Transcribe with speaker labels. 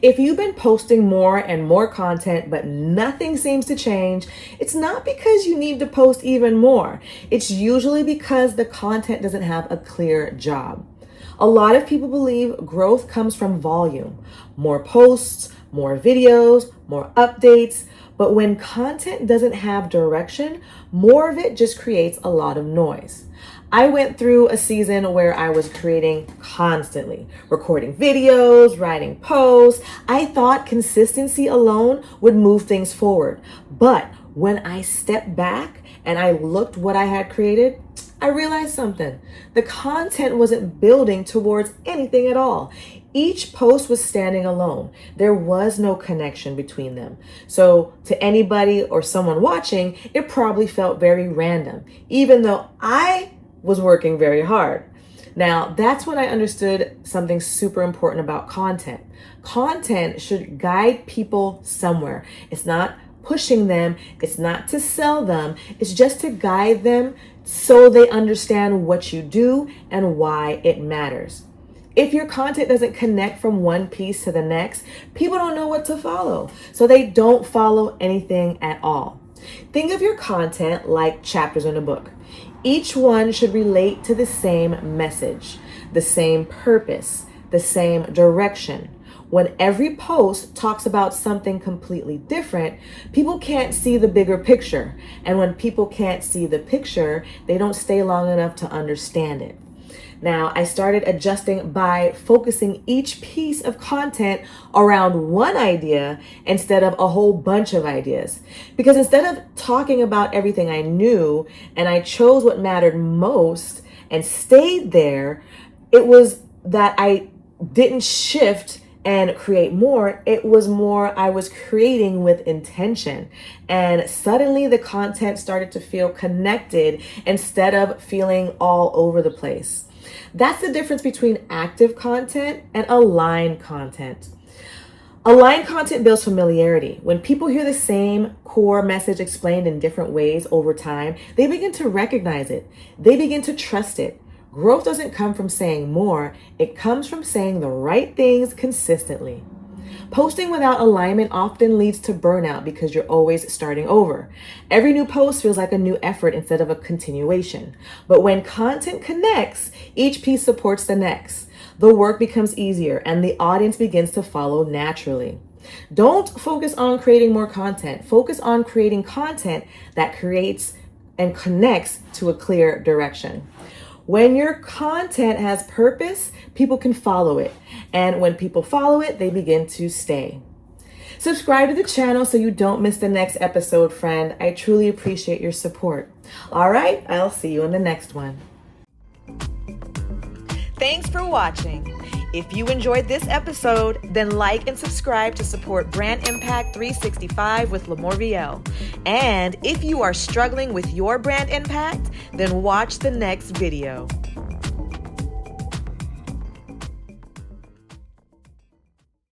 Speaker 1: If you've been posting more and more content, but nothing seems to change, it's not because you need to post even more. It's usually because the content doesn't have a clear job. A lot of people believe growth comes from volume, more posts, more videos, more updates. But when content doesn't have direction, more of it just creates a lot of noise. I went through a season where I was creating constantly, recording videos, writing posts. I thought consistency alone would move things forward. But when I stepped back and I looked what I had created, I realized something. The content wasn't building towards anything at all. Each post was standing alone. There was no connection between them. So to anybody or someone watching, it probably felt very random, even though I was working very hard. Now, that's when I understood something super important about content. Content should guide people somewhere. It's not pushing them. It's not to sell them. It's just to guide them so they understand what you do and why it matters. If your content doesn't connect from one piece to the next, people don't know what to follow. So they don't follow anything at all. Think of your content like chapters in a book. Each one should relate to the same message, the same purpose, the same direction. When every post talks about something completely different, people can't see the bigger picture. And when people can't see the picture, they don't stay long enough to understand it. Now, I started adjusting by focusing each piece of content around one idea instead of a whole bunch of ideas. Because instead of talking about everything I knew and I chose what mattered most and stayed there, it was that I didn't shift and create more. It was more I was creating with intention. And suddenly the content started to feel connected instead of feeling all over the place. That's the difference between active content and aligned content. Aligned content builds familiarity. When people hear the same core message explained in different ways over time, they begin to recognize it. They begin to trust it. Growth doesn't come from saying more. It comes from saying the right things consistently. Posting without alignment often leads to burnout because you're always starting over. Every new post feels like a new effort instead of a continuation. But when content connects, each piece supports the next. The work becomes easier and the audience begins to follow naturally. Don't focus on creating more content. Focus on creating content that creates and connects to a clear direction. When your content has purpose, people can follow it. And when people follow it, they begin to stay. Subscribe to the channel so you don't miss the next episode, friend. I truly appreciate your support. All right, I'll see you in the next one. Thanks for watching. If you enjoyed this episode, then like and subscribe to support Brand Impact 365 with LaMorvielle. And if you are struggling with your brand impact, then watch the next video.